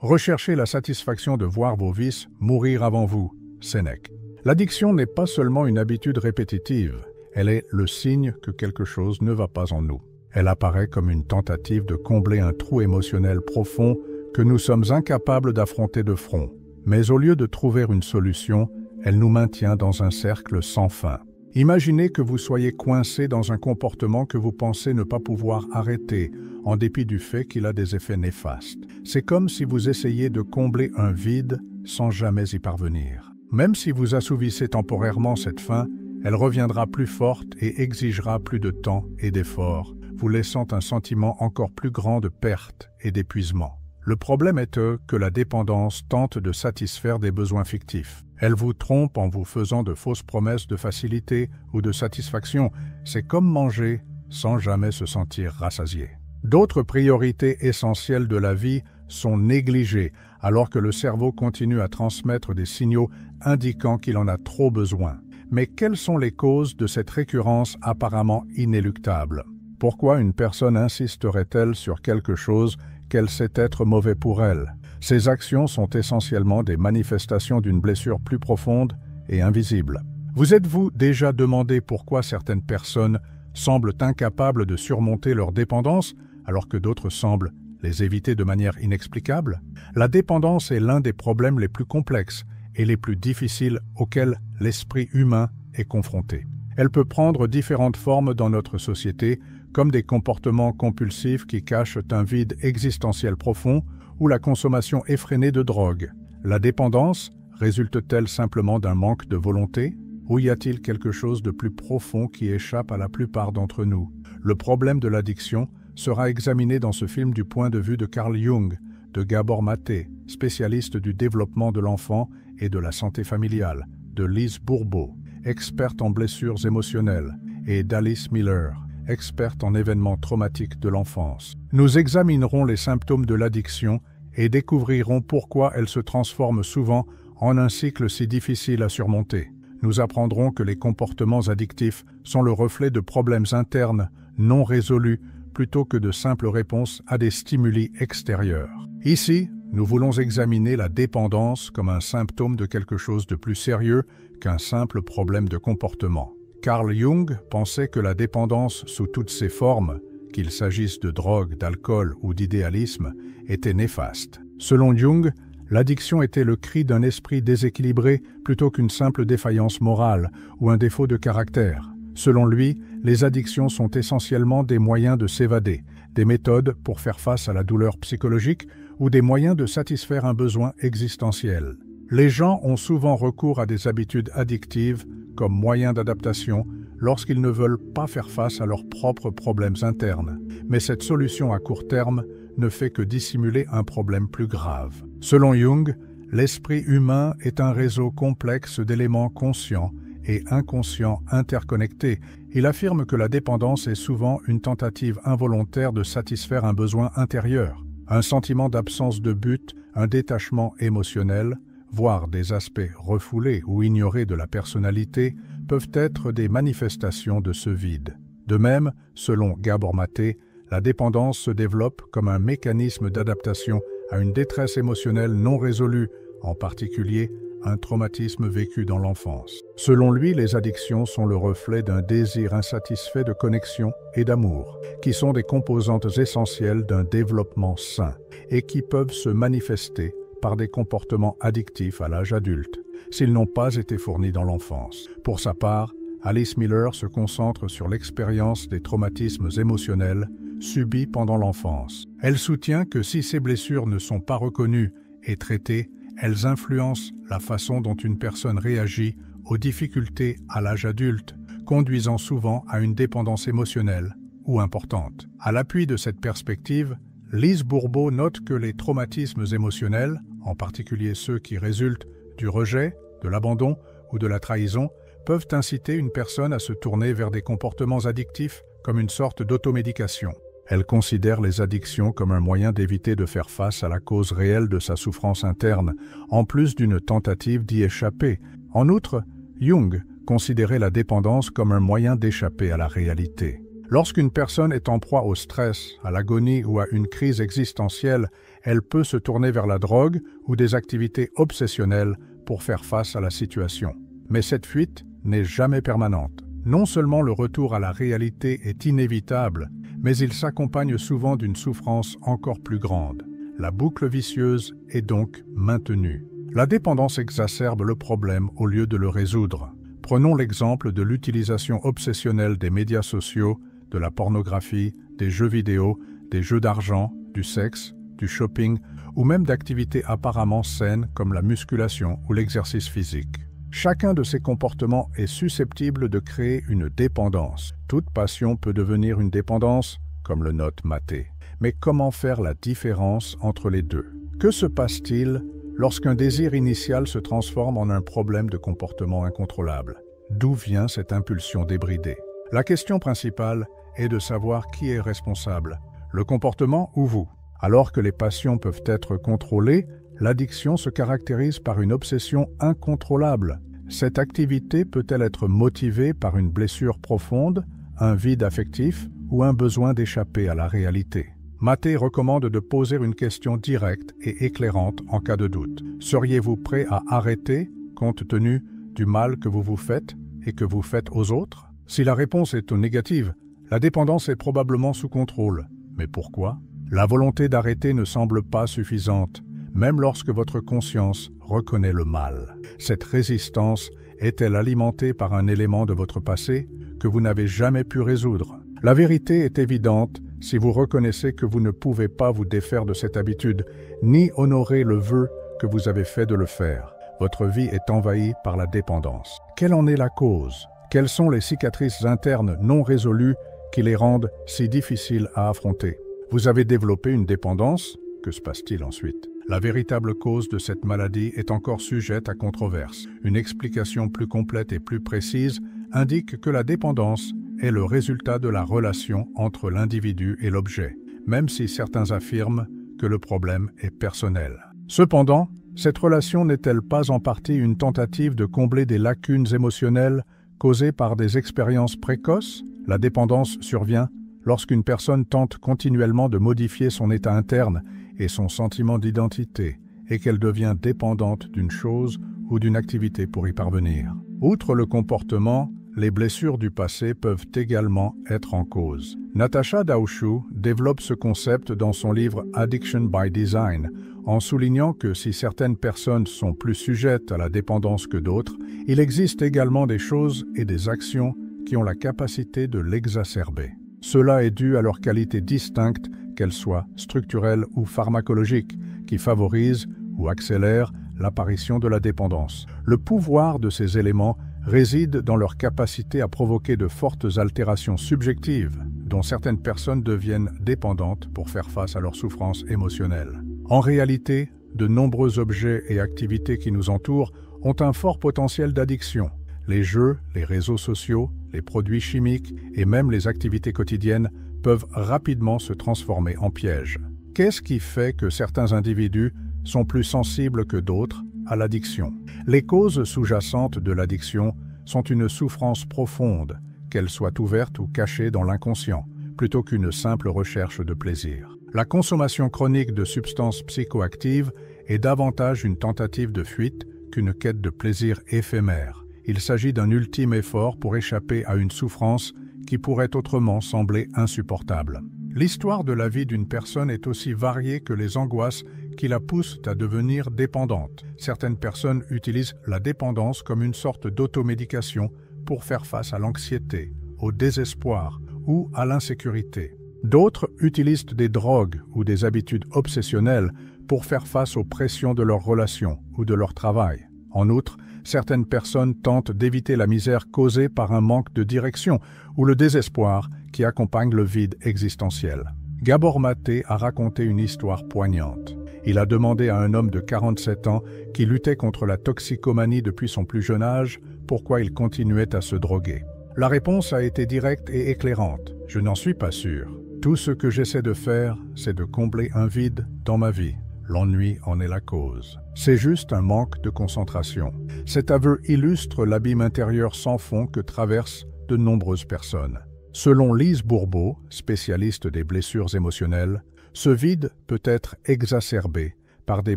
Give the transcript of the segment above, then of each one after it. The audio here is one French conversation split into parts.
Recherchez la satisfaction de voir vos vices mourir avant vous. Sénèque. L'addiction n'est pas seulement une habitude répétitive, elle est le signe que quelque chose ne va pas en nous. Elle apparaît comme une tentative de combler un trou émotionnel profond que nous sommes incapables d'affronter de front. Mais au lieu de trouver une solution, elle nous maintient dans un cercle sans fin. Imaginez que vous soyez coincé dans un comportement que vous pensez ne pas pouvoir arrêter, en dépit du fait qu'il a des effets néfastes. C'est comme si vous essayiez de combler un vide sans jamais y parvenir. Même si vous assouvissez temporairement cette faim, elle reviendra plus forte et exigera plus de temps et d'efforts, vous laissant un sentiment encore plus grand de perte et d'épuisement. Le problème est que la dépendance tente de satisfaire des besoins fictifs. Elle vous trompe en vous faisant de fausses promesses de facilité ou de satisfaction. C'est comme manger sans jamais se sentir rassasié. D'autres priorités essentielles de la vie sont négligées alors que le cerveau continue à transmettre des signaux indiquant qu'il en a trop besoin. Mais quelles sont les causes de cette récurrence apparemment inéluctable? Pourquoi une personne insisterait-elle sur quelque chose qu'elle sait être mauvais pour elle? Ces actions sont essentiellement des manifestations d'une blessure plus profonde et invisible. Vous êtes-vous déjà demandé pourquoi certaines personnes semblent incapables de surmonter leur dépendance alors que d'autres semblent les éviter de manière inexplicable? La dépendance est l'un des problèmes les plus complexes et les plus difficiles auxquels l'esprit humain est confronté. Elle peut prendre différentes formes dans notre société, comme des comportements compulsifs qui cachent un vide existentiel profond ou la consommation effrénée de drogue. La dépendance résulte-t-elle simplement d'un manque de volonté ou y a-t-il quelque chose de plus profond qui échappe à la plupart d'entre nous? Le problème de l'addiction sera examiné dans ce film du point de vue de Carl Jung, de Gabor Maté, spécialiste du développement de l'enfant et de la santé familiale, de Lise Bourbeau, experte en blessures émotionnelles, et d'Alice Miller, experte en événements traumatiques de l'enfance. Nous examinerons les symptômes de l'addiction et découvrirons pourquoi elle se transforme souvent en un cycle si difficile à surmonter. Nous apprendrons que les comportements addictifs sont le reflet de problèmes internes non résolus plutôt que de simples réponses à des stimuli extérieurs. Ici, nous voulons examiner la dépendance comme un symptôme de quelque chose de plus sérieux qu'un simple problème de comportement. Carl Jung pensait que la dépendance sous toutes ses formes, qu'il s'agisse de drogue, d'alcool ou d'idéalisme, était néfaste. Selon Jung, l'addiction était le cri d'un esprit déséquilibré plutôt qu'une simple défaillance morale ou un défaut de caractère. Selon lui, les addictions sont essentiellement des moyens de s'évader, des méthodes pour faire face à la douleur psychologique ou des moyens de satisfaire un besoin existentiel. Les gens ont souvent recours à des habitudes addictives comme moyen d'adaptation lorsqu'ils ne veulent pas faire face à leurs propres problèmes internes. Mais cette solution à court terme ne fait que dissimuler un problème plus grave. Selon Jung, l'esprit humain est un réseau complexe d'éléments conscients et inconscients interconnectés. Il affirme que la dépendance est souvent une tentative involontaire de satisfaire un besoin intérieur, un sentiment d'absence de but, un détachement émotionnel, voire des aspects refoulés ou ignorés de la personnalité, peuvent être des manifestations de ce vide. De même, selon Gabor Maté, la dépendance se développe comme un mécanisme d'adaptation à une détresse émotionnelle non résolue, en particulier un traumatisme vécu dans l'enfance. Selon lui, les addictions sont le reflet d'un désir insatisfait de connexion et d'amour, qui sont des composantes essentielles d'un développement sain et qui peuvent se manifester par des comportements addictifs à l'âge adulte, s'ils n'ont pas été fournis dans l'enfance. Pour sa part, Alice Miller se concentre sur l'expérience des traumatismes émotionnels subis pendant l'enfance. Elle soutient que si ces blessures ne sont pas reconnues et traitées, elles influencent la façon dont une personne réagit aux difficultés à l'âge adulte, conduisant souvent à une dépendance émotionnelle ou importante. À l'appui de cette perspective, Lise Bourbeau note que les traumatismes émotionnels, en particulier ceux qui résultent du rejet, de l'abandon ou de la trahison, peuvent inciter une personne à se tourner vers des comportements addictifs comme une sorte d'automédication. Elle considère les addictions comme un moyen d'éviter de faire face à la cause réelle de sa souffrance interne, en plus d'une tentative d'y échapper. En outre, Jung considérait la dépendance comme un moyen d'échapper à la réalité. Lorsqu'une personne est en proie au stress, à l'agonie ou à une crise existentielle, Elle peut se tourner vers la drogue ou des activités obsessionnelles pour faire face à la situation. Mais cette fuite n'est jamais permanente. Non seulement le retour à la réalité est inévitable, mais il s'accompagne souvent d'une souffrance encore plus grande. La boucle vicieuse est donc maintenue. La dépendance exacerbe le problème au lieu de le résoudre. Prenons l'exemple de l'utilisation obsessionnelle des médias sociaux, de la pornographie, des jeux vidéo, des jeux d'argent, du sexe, du shopping ou même d'activités apparemment saines comme la musculation ou l'exercice physique. Chacun de ces comportements est susceptible de créer une dépendance. Toute passion peut devenir une dépendance, comme le note Maté. Mais comment faire la différence entre les deux? Que se passe-t-il lorsqu'un désir initial se transforme en un problème de comportement incontrôlable? D'où vient cette impulsion débridée? La question principale est de savoir qui est responsable, le comportement ou vous. Alors que les passions peuvent être contrôlées, l'addiction se caractérise par une obsession incontrôlable. Cette activité peut-elle être motivée par une blessure profonde, un vide affectif ou un besoin d'échapper à la réalité? Maté recommande de poser une question directe et éclairante en cas de doute. Seriez-vous prêt à arrêter compte tenu du mal que vous vous faites et que vous faites aux autres? Si la réponse est négative, la dépendance est probablement sous contrôle. Mais pourquoi? La volonté d'arrêter ne semble pas suffisante, même lorsque votre conscience reconnaît le mal. Cette résistance est-elle alimentée par un élément de votre passé que vous n'avez jamais pu résoudre? La vérité est évidente si vous reconnaissez que vous ne pouvez pas vous défaire de cette habitude, ni honorer le vœu que vous avez fait de le faire. Votre vie est envahie par la dépendance. Quelle en est la cause? Quelles sont les cicatrices internes non résolues qui les rendent si difficiles à affronter? Vous avez développé une dépendance? Que se passe-t-il ensuite? La véritable cause de cette maladie est encore sujette à controverse. Une explication plus complète et plus précise indique que la dépendance est le résultat de la relation entre l'individu et l'objet, même si certains affirment que le problème est personnel. Cependant, cette relation n'est-elle pas en partie une tentative de combler des lacunes émotionnelles causées par des expériences précoces? La dépendance survient lorsqu'une personne tente continuellement de modifier son état interne et son sentiment d'identité, et qu'elle devient dépendante d'une chose ou d'une activité pour y parvenir. Outre le comportement, les blessures du passé peuvent également être en cause. Natasha Daoushu développe ce concept dans son livre Addiction by Design, en soulignant que si certaines personnes sont plus sujettes à la dépendance que d'autres, il existe également des choses et des actions qui ont la capacité de l'exacerber. Cela est dû à leurs qualités distinctes, qu'elles soient structurelles ou pharmacologiques, qui favorisent ou accélèrent l'apparition de la dépendance. Le pouvoir de ces éléments réside dans leur capacité à provoquer de fortes altérations subjectives, dont certaines personnes deviennent dépendantes pour faire face à leurs souffrances émotionnelles. En réalité, de nombreux objets et activités qui nous entourent ont un fort potentiel d'addiction. Les jeux, les réseaux sociaux, les produits chimiques et même les activités quotidiennes peuvent rapidement se transformer en pièges. Qu'est-ce qui fait que certains individus sont plus sensibles que d'autres à l'addiction? Les causes sous-jacentes de l'addiction sont une souffrance profonde, qu'elle soit ouverte ou cachée dans l'inconscient, plutôt qu'une simple recherche de plaisir. La consommation chronique de substances psychoactives est davantage une tentative de fuite qu'une quête de plaisir éphémère. Il s'agit d'un ultime effort pour échapper à une souffrance qui pourrait autrement sembler insupportable. L'histoire de la vie d'une personne est aussi variée que les angoisses qui la poussent à devenir dépendante. Certaines personnes utilisent la dépendance comme une sorte d'automédication pour faire face à l'anxiété, au désespoir ou à l'insécurité. D'autres utilisent des drogues ou des habitudes obsessionnelles pour faire face aux pressions de leurs relations ou de leur travail. En outre, certaines personnes tentent d'éviter la misère causée par un manque de direction ou le désespoir qui accompagne le vide existentiel. Gabor Maté a raconté une histoire poignante. Il a demandé à un homme de 47 ans qui luttait contre la toxicomanie depuis son plus jeune âge pourquoi il continuait à se droguer. La réponse a été directe et éclairante. « Je n'en suis pas sûr. Tout ce que j'essaie de faire, c'est de combler un vide dans ma vie. L'ennui en est la cause. C'est juste un manque de concentration. » Cet aveu illustre l'abîme intérieur sans fond que traversent de nombreuses personnes. Selon Lise Bourbeau, spécialiste des blessures émotionnelles, Ce vide peut être exacerbé par des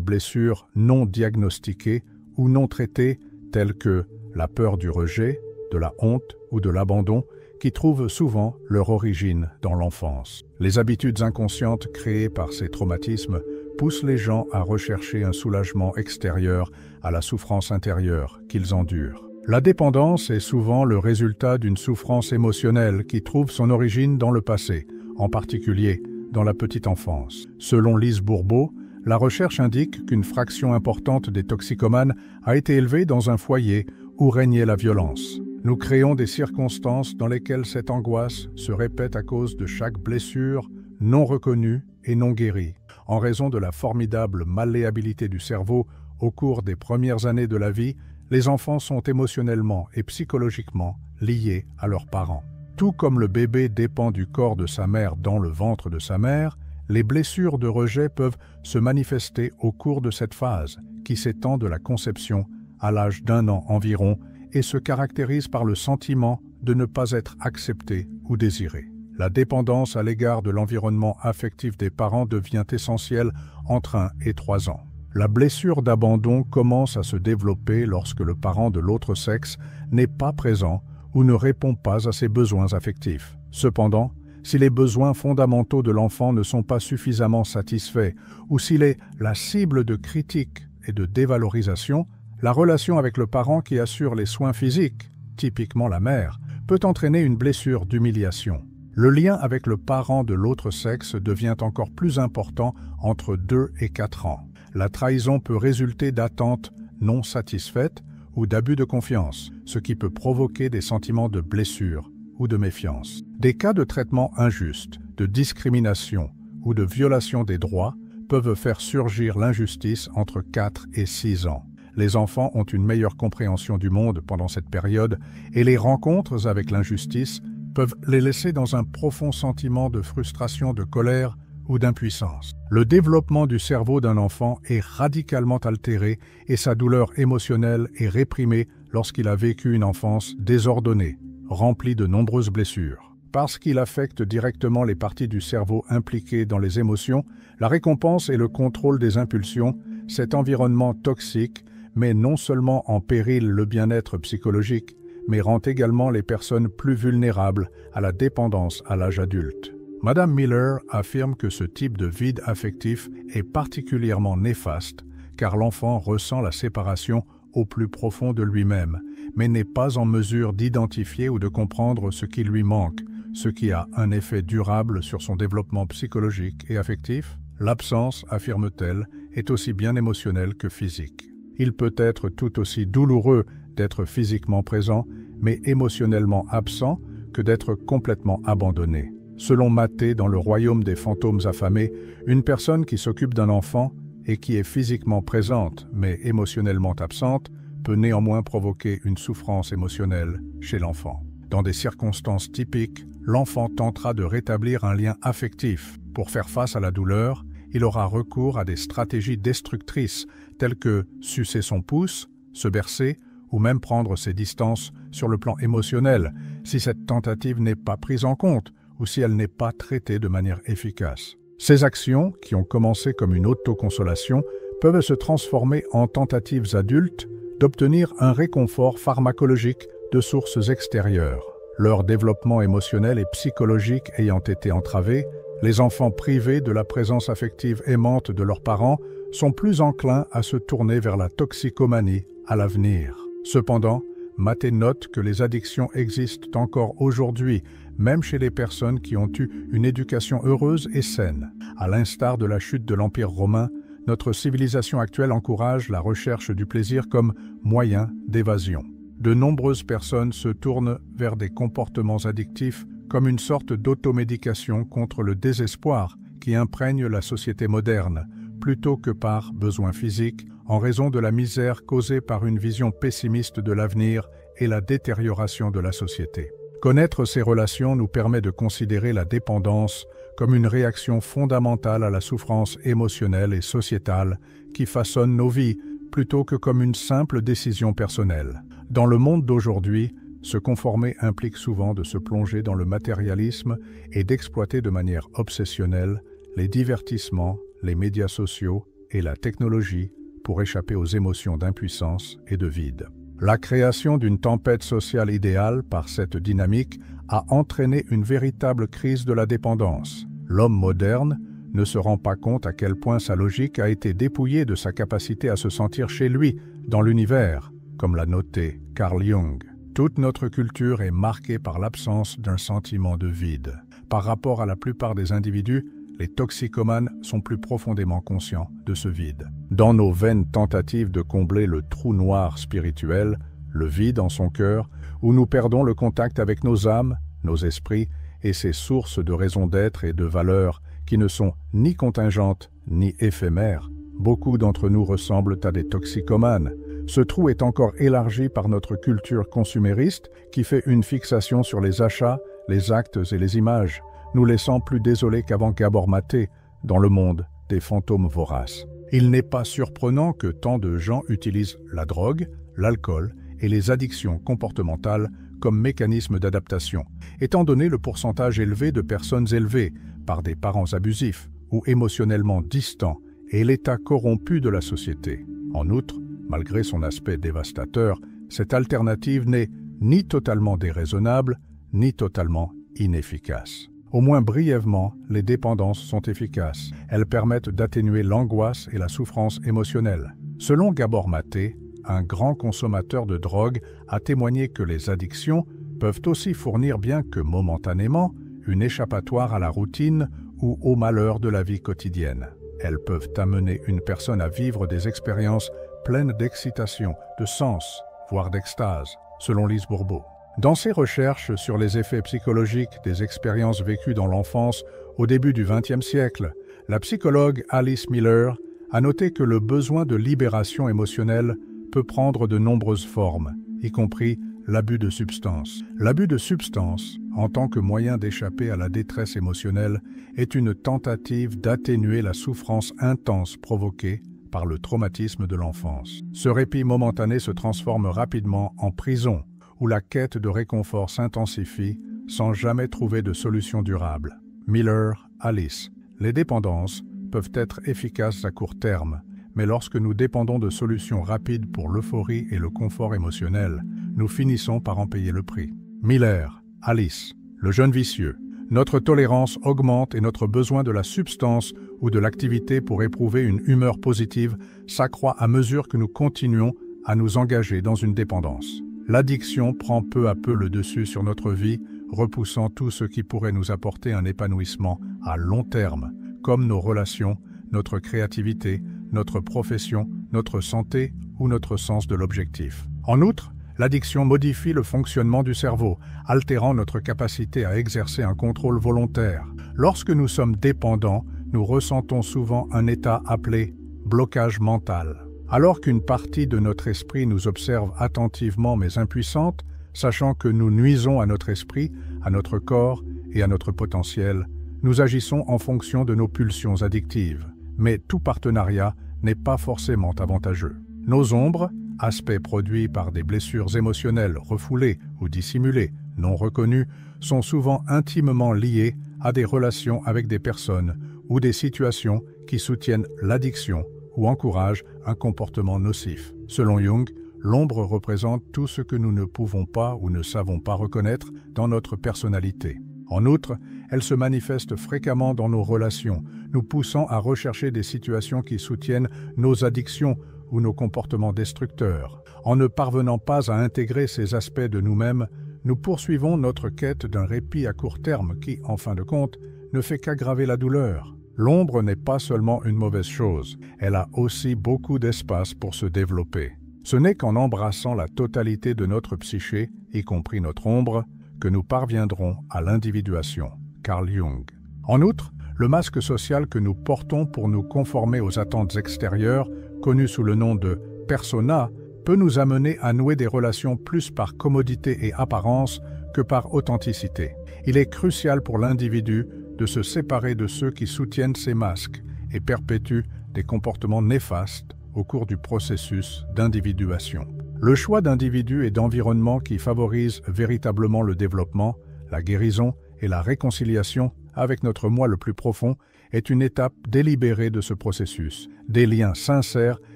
blessures non diagnostiquées ou non traitées telles que la peur du rejet, de la honte ou de l'abandon, qui trouvent souvent leur origine dans l'enfance. Les habitudes inconscientes créées par ces traumatismes poussent les gens à rechercher un soulagement extérieur à la souffrance intérieure qu'ils endurent. La dépendance est souvent le résultat d'une souffrance émotionnelle qui trouve son origine dans le passé, en particulier dans la petite enfance. Selon Lise Bourbeau, la recherche indique qu'une fraction importante des toxicomanes a été élevée dans un foyer où régnait la violence. Nous créons des circonstances dans lesquelles cette angoisse se répète à cause de chaque blessure non reconnue et non guérie. En raison de la formidable malléabilité du cerveau au cours des premières années de la vie, les enfants sont émotionnellement et psychologiquement liés à leurs parents. Tout comme le bébé dépend du corps de sa mère dans le ventre de sa mère, les blessures de rejet peuvent se manifester au cours de cette phase, qui s'étend de la conception à l'âge d'1 an environ et se caractérise par le sentiment de ne pas être accepté ou désiré. La dépendance à l'égard de l'environnement affectif des parents devient essentielle entre 1 et 3 ans. La blessure d'abandon commence à se développer lorsque le parent de l'autre sexe n'est pas présent ou ne répond pas à ses besoins affectifs. Cependant, si les besoins fondamentaux de l'enfant ne sont pas suffisamment satisfaits ou s'il est la cible de critiques et de dévalorisation, la relation avec le parent qui assure les soins physiques, typiquement la mère, peut entraîner une blessure d'humiliation. Le lien avec le parent de l'autre sexe devient encore plus important entre 2 et 4 ans. La trahison peut résulter d'attentes non satisfaites ou d'abus de confiance, ce qui peut provoquer des sentiments de blessure ou de méfiance. Des cas de traitement injuste, de discrimination ou de violation des droits peuvent faire surgir l'injustice entre 4 et 6 ans. Les enfants ont une meilleure compréhension du monde pendant cette période et les rencontres avec l'injustice peuvent les laisser dans un profond sentiment de frustration, de colère ou d'impuissance. Le développement du cerveau d'un enfant est radicalement altéré et sa douleur émotionnelle est réprimée lorsqu'il a vécu une enfance désordonnée, remplie de nombreuses blessures. Parce qu'il affecte directement les parties du cerveau impliquées dans les émotions, la récompense et le contrôle des impulsions, cet environnement toxique met non seulement en péril le bien-être psychologique, mais rend également les personnes plus vulnérables à la dépendance à l'âge adulte. Madame Miller affirme que ce type de vide affectif est particulièrement néfaste car l'enfant ressent la séparation au plus profond de lui-même, mais n'est pas en mesure d'identifier ou de comprendre ce qui lui manque, ce qui a un effet durable sur son développement psychologique et affectif. L'absence, affirme-t-elle, est aussi bien émotionnelle que physique. Il peut être tout aussi douloureux d'être physiquement présent, mais émotionnellement absent, que d'être complètement abandonné. Selon Mathé, dans le royaume des fantômes affamés, une personne qui s'occupe d'un enfant et qui est physiquement présente, mais émotionnellement absente, peut néanmoins provoquer une souffrance émotionnelle chez l'enfant. Dans des circonstances typiques, l'enfant tentera de rétablir un lien affectif. Pour faire face à la douleur, il aura recours à des stratégies destructrices telles que sucer son pouce, se bercer ou même prendre ses distances sur le plan émotionnel si cette tentative n'est pas prise en compte ou si elle n'est pas traitée de manière efficace. Ces actions, qui ont commencé comme une autoconsolation, peuvent se transformer en tentatives adultes d'obtenir un réconfort pharmacologique de sources extérieures. Leur développement émotionnel et psychologique ayant été entravé, les enfants privés de la présence affective aimante de leurs parents sont plus enclins à se tourner vers la toxicomanie à l'avenir. Cependant, Mathé note que les addictions existent encore aujourd'hui, même chez les personnes qui ont eu une éducation heureuse et saine. À l'instar de la chute de l'Empire romain, notre civilisation actuelle encourage la recherche du plaisir comme moyen d'évasion. De nombreuses personnes se tournent vers des comportements addictifs comme une sorte d'automédication contre le désespoir qui imprègne la société moderne, plutôt que par besoin physique, en raison de la misère causée par une vision pessimiste de l'avenir et la détérioration de la société. Connaître ces relations nous permet de considérer la dépendance comme une réaction fondamentale à la souffrance émotionnelle et sociétale qui façonne nos vies, plutôt que comme une simple décision personnelle. Dans le monde d'aujourd'hui, se conformer implique souvent de se plonger dans le matérialisme et d'exploiter de manière obsessionnelle les divertissements, les médias sociaux et la technologie pour échapper aux émotions d'impuissance et de vide. La création d'une tempête sociale idéale par cette dynamique a entraîné une véritable crise de la dépendance. L'homme moderne ne se rend pas compte à quel point sa logique a été dépouillée de sa capacité à se sentir chez lui, dans l'univers, comme l'a noté Carl Jung. Toute notre culture est marquée par l'absence d'un sentiment de vide. Par rapport à la plupart des individus, les toxicomanes sont plus profondément conscients de ce vide. Dans nos vaines tentatives de combler le trou noir spirituel, le vide en son cœur, où nous perdons le contact avec nos âmes, nos esprits et ces sources de raison d'être et de valeurs qui ne sont ni contingentes ni éphémères, beaucoup d'entre nous ressemblent à des toxicomanes. Ce trou est encore élargi par notre culture consumériste qui fait une fixation sur les achats, les actes et les images, nous laissant plus désolés qu'avant Gabor Maté dans le monde des fantômes voraces. Il n'est pas surprenant que tant de gens utilisent la drogue, l'alcool et les addictions comportementales comme mécanisme d'adaptation, étant donné le pourcentage élevé de personnes élevées par des parents abusifs ou émotionnellement distants et l'état corrompu de la société. En outre, malgré son aspect dévastateur, cette alternative n'est ni totalement déraisonnable, ni totalement inefficace. Au moins brièvement, les dépendances sont efficaces. Elles permettent d'atténuer l'angoisse et la souffrance émotionnelle. Selon Gabor Maté, un grand consommateur de drogue a témoigné que les addictions peuvent aussi fournir, bien que momentanément, une échappatoire à la routine ou au malheur de la vie quotidienne. Elles peuvent amener une personne à vivre des expériences pleines d'excitation, de sens, voire d'extase, selon Lise Bourbeau. Dans ses recherches sur les effets psychologiques des expériences vécues dans l'enfance au début du XXe siècle, la psychologue Alice Miller a noté que le besoin de libération émotionnelle peut prendre de nombreuses formes, y compris l'abus de substances. L'abus de substances, en tant que moyen d'échapper à la détresse émotionnelle, est une tentative d'atténuer la souffrance intense provoquée par le traumatisme de l'enfance. Ce répit momentané se transforme rapidement en prison, où la quête de réconfort s'intensifie sans jamais trouver de solution durable. Miller, Alice. Les dépendances peuvent être efficaces à court terme, mais lorsque nous dépendons de solutions rapides pour l'euphorie et le confort émotionnel, nous finissons par en payer le prix. Miller, Alice. Le jeune vicieux. Notre tolérance augmente et notre besoin de la substance ou de l'activité pour éprouver une humeur positive s'accroît à mesure que nous continuons à nous engager dans une dépendance. L'addiction prend peu à peu le dessus sur notre vie, repoussant tout ce qui pourrait nous apporter un épanouissement à long terme, comme nos relations, notre créativité, notre profession, notre santé ou notre sens de l'objectif. En outre, l'addiction modifie le fonctionnement du cerveau, altérant notre capacité à exercer un contrôle volontaire. Lorsque nous sommes dépendants, nous ressentons souvent un état appelé blocage mental. Alors qu'une partie de notre esprit nous observe attentivement mais impuissante, sachant que nous nuisons à notre esprit, à notre corps et à notre potentiel, nous agissons en fonction de nos pulsions addictives. Mais tout partenariat n'est pas forcément avantageux. Nos ombres, aspects produits par des blessures émotionnelles refoulées ou dissimulées, non reconnues, sont souvent intimement liés à des relations avec des personnes ou des situations qui soutiennent l'addiction ou encouragent un comportement nocif. Selon Jung, l'ombre représente tout ce que nous ne pouvons pas ou ne savons pas reconnaître dans notre personnalité. En outre, elle se manifeste fréquemment dans nos relations, nous poussant à rechercher des situations qui soutiennent nos addictions ou nos comportements destructeurs. En ne parvenant pas à intégrer ces aspects de nous-mêmes, nous poursuivons notre quête d'un répit à court terme qui, en fin de compte, ne fait qu'aggraver la douleur. L'ombre n'est pas seulement une mauvaise chose, elle a aussi beaucoup d'espace pour se développer. Ce n'est qu'en embrassant la totalité de notre psyché, y compris notre ombre, que nous parviendrons à l'individuation. Carl Jung. En outre, le masque social que nous portons pour nous conformer aux attentes extérieures, connu sous le nom de persona, peut nous amener à nouer des relations plus par commodité et apparence que par authenticité. Il est crucial pour l'individu de se séparer de ceux qui soutiennent ces masques et perpétuent des comportements néfastes au cours du processus d'individuation. Le choix d'individus et d'environnements qui favorisent véritablement le développement, la guérison et la réconciliation avec notre moi le plus profond est une étape délibérée de ce processus. Des liens sincères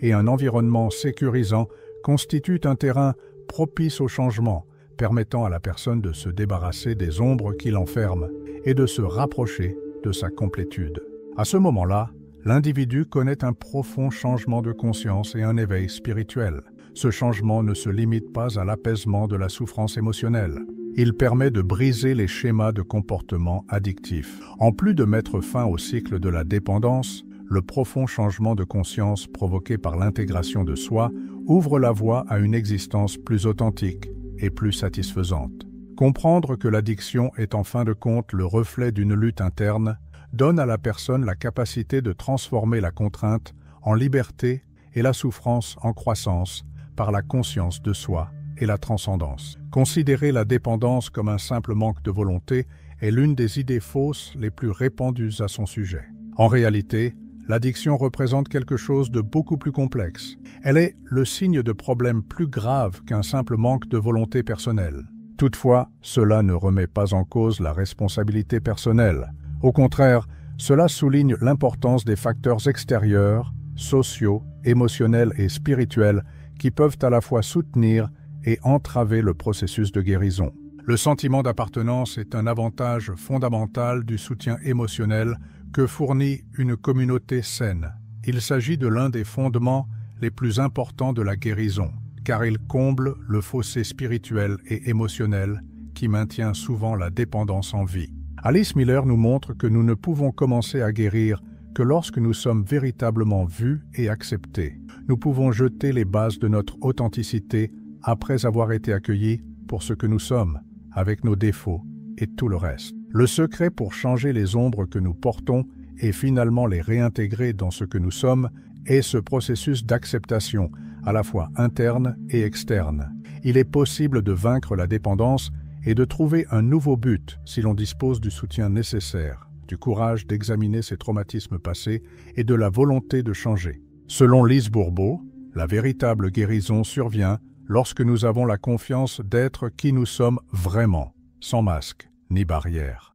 et un environnement sécurisant constituent un terrain propice au changement, permettant à la personne de se débarrasser des ombres qui l'enferment et de se rapprocher de sa complétude. À ce moment-là, l'individu connaît un profond changement de conscience et un éveil spirituel. Ce changement ne se limite pas à l'apaisement de la souffrance émotionnelle. Il permet de briser les schémas de comportement addictifs. En plus de mettre fin au cycle de la dépendance, le profond changement de conscience provoqué par l'intégration de soi ouvre la voie à une existence plus authentique et plus satisfaisante. Comprendre que l'addiction est en fin de compte le reflet d'une lutte interne donne à la personne la capacité de transformer la contrainte en liberté et la souffrance en croissance par la conscience de soi et la transcendance. Considérer la dépendance comme un simple manque de volonté est l'une des idées fausses les plus répandues à son sujet. En réalité, l'addiction représente quelque chose de beaucoup plus complexe. Elle est le signe de problèmes plus graves qu'un simple manque de volonté personnelle. Toutefois, cela ne remet pas en cause la responsabilité personnelle. Au contraire, cela souligne l'importance des facteurs extérieurs, sociaux, émotionnels et spirituels qui peuvent à la fois soutenir et entraver le processus de guérison. Le sentiment d'appartenance est un avantage fondamental du soutien émotionnel que fournit une communauté saine. Il s'agit de l'un des fondements les plus importants de la guérison, car il comble le fossé spirituel et émotionnel qui maintient souvent la dépendance en vie. Alice Miller nous montre que nous ne pouvons commencer à guérir que lorsque nous sommes véritablement vus et acceptés. Nous pouvons jeter les bases de notre authenticité après avoir été accueillis pour ce que nous sommes, avec nos défauts et tout le reste. Le secret pour changer les ombres que nous portons et finalement les réintégrer dans ce que nous sommes est ce processus d'acceptation, à la fois interne et externe. Il est possible de vaincre la dépendance et de trouver un nouveau but si l'on dispose du soutien nécessaire, du courage d'examiner ses traumatismes passés et de la volonté de changer. Selon Lise Bourbeau, la véritable guérison survient lorsque nous avons la confiance d'être qui nous sommes vraiment, sans masque ni barrière.